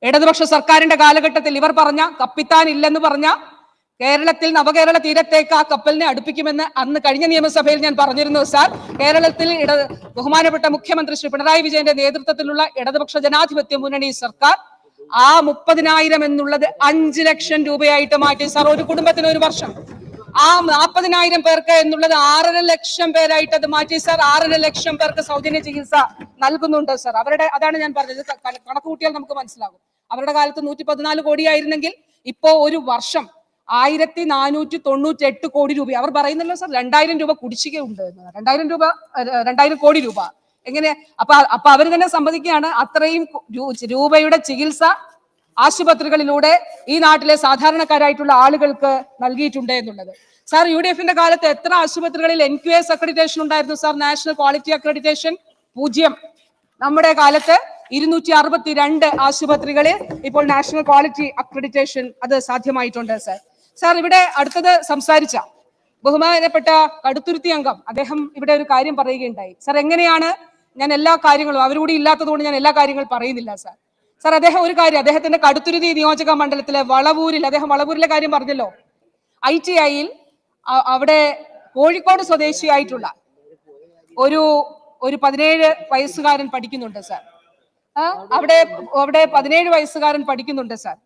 ഇടതുപക്ഷ സർക്കാരിന്റെ കാലഘട്ടത്തിൽ ഇവർ പറഞ്ഞ കപ്പിത്താൻ ഇല്ലെന്ന് പറഞ്ഞ കേരളത്തിൽ നവകേരള തീരത്തേക്ക് ആ കപ്പലിനെ അടുപ്പിക്കുമെന്ന് അന്ന് കഴിഞ്ഞ നിയമസഭയിൽ ഞാൻ പറഞ്ഞിരുന്നു സാർ. കേരളത്തിൽ ബഹുമാനപ്പെട്ട മുഖ്യമന്ത്രി ശ്രീ പിണറായി വിജയന്റെ നേതൃത്വത്തിലുള്ള ഇടതുപക്ഷ ജനാധിപത്യ മുന്നണി സർക്കാർ ആ 30,000 എന്നുള്ളത് 5 ലക്ഷം രൂപയായിട്ട് മാറ്റി സാർ. ഒരു കുടുംബത്തിന് ഒരു വർഷം. ആ 40,000 പേർക്ക് എന്നുള്ളത് 6.5 ലക്ഷം പേരായിട്ട് അത് മാറ്റി സാർ. 6.5 ലക്ഷം പേർക്ക് സൗജന്യ ചികിത്സ നൽകുന്നുണ്ട് സാർ. അതാണ് ഞാൻ പറഞ്ഞത്. കണക്ക് കൂട്ടിയാൽ നമുക്ക് മനസ്സിലാകും. അവരുടെ കാലത്ത് 114 കോടിയായിരുന്നെങ്കിൽ ഇപ്പോ ഒരു വർഷം 1498 കോടി രൂപ. അവർ പറയുന്നല്ലോ സാർ 2000 രൂപ കുടിശ്ശിക ഉണ്ട്. 2000 കോടി രൂപ എങ്ങനെ? അപ്പൊ അവർ തന്നെ സമ്മതിക്കുകയാണ് അത്രയും രൂപയുടെ ചികിത്സ ആശുപത്രികളിലൂടെ ഈ നാട്ടിലെ സാധാരണക്കാരായിട്ടുള്ള ആളുകൾക്ക് നൽകിയിട്ടുണ്ട് എന്നുള്ളത്. സാർ, UDFന്റെ കാലത്ത് എത്ര ആശുപത്രികളിൽ NQS അക്രഡിറ്റേഷൻ ഉണ്ടായിരുന്നു സാർ? National quality accreditation 0. നമ്മുടെ കാലത്ത് 262 ആശുപത്രികളിൽ ഇപ്പോൾ നാഷണൽ ക്വാളിറ്റി അക്രഡിറ്റേഷൻ അത് സാധ്യമായിട്ടുണ്ട് സാർ. സാർ, ഇവിടെ അടുത്തത് സംസാരിച്ച ബഹുമാനപ്പെട്ട കടുത്തുരുത്തി അംഗം അദ്ദേഹം ഇവിടെ ഒരു കാര്യം പറയുകയുണ്ടായി. സാർ, എങ്ങനെയാണ് ഞാൻ എല്ലാ കാര്യങ്ങളും അവരുകൂടി ഇല്ലാത്തതുകൊണ്ട് ഞാൻ എല്ലാ കാര്യങ്ങളും പറയുന്നില്ല സാർ. സാർ, അദ്ദേഹം ഒരു കാര്യം, അദ്ദേഹത്തിന്റെ കടുത്തുരുത്തി നിയോജക മണ്ഡലത്തിലെ വളവൂരിലെ കാര്യം പറഞ്ഞല്ലോ. ITIയിൽ അവിടെ കോഴിക്കോട് സ്വദേശിയായിട്ടുള്ള ഒരു 17 വയസ്സുകാരൻ പഠിക്കുന്നുണ്ട് സാർ. അവിടെ 17 വയസ്സുകാരൻ പഠിക്കുന്നുണ്ട് സാർ.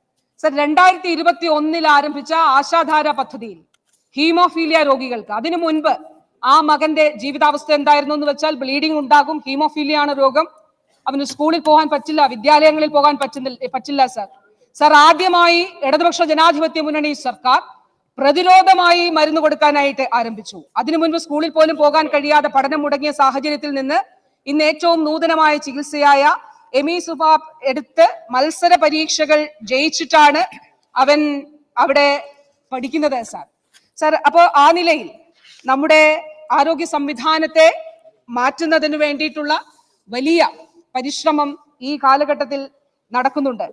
സാർ, 2021 ആരംഭിച്ച ആശാധാര പദ്ധതിയിൽ ഹീമോഫീലിയ രോഗികൾക്ക്, അതിനു മുൻപ് ആ മകന്റെ ജീവിതാവസ്ഥ എന്തായിരുന്നു എന്ന് വെച്ചാൽ ബ്ലീഡിംഗ് ഉണ്ടാകും, ഹീമോഫീലിയ ആണ് രോഗം, അവന് സ്കൂളിൽ പോകാൻ പറ്റില്ല, വിദ്യാലയങ്ങളിൽ പോകാൻ പറ്റില്ല സാർ. സാർ, ആദ്യമായി ഇടതുപക്ഷ ജനാധിപത്യ മുന്നണി സർക്കാർ പ്രതിരോധമായി മരുന്ന് കൊടുക്കാനായിട്ട് ആരംഭിച്ചു. അതിനു മുൻപ് സ്കൂളിൽ പോലും പോകാൻ കഴിയാതെ പഠനം മുടങ്ങിയ സാഹചര്യത്തിൽ നിന്ന് ഇന്ന് ഏറ്റവും നൂതനമായ ചികിത്സയായ എമിസുപാബ് എടുത്ത് മത്സര പരീക്ഷകൾ ജയിച്ചിട്ടാണ് അവൻ അവിടെ പഠിക്കുന്നത് സാർ. സാർ, അപ്പോൾ ആ നിലയിൽ നമ്മുടെ ആരോഗ്യ സംവിധാനത്തെ മാറ്റുന്നതിന് വേണ്ടിയിട്ടുള്ള വലിയ പരിശ്രമം ഈ കാലഘട്ടത്തിൽ നടക്കുന്നുണ്ട്.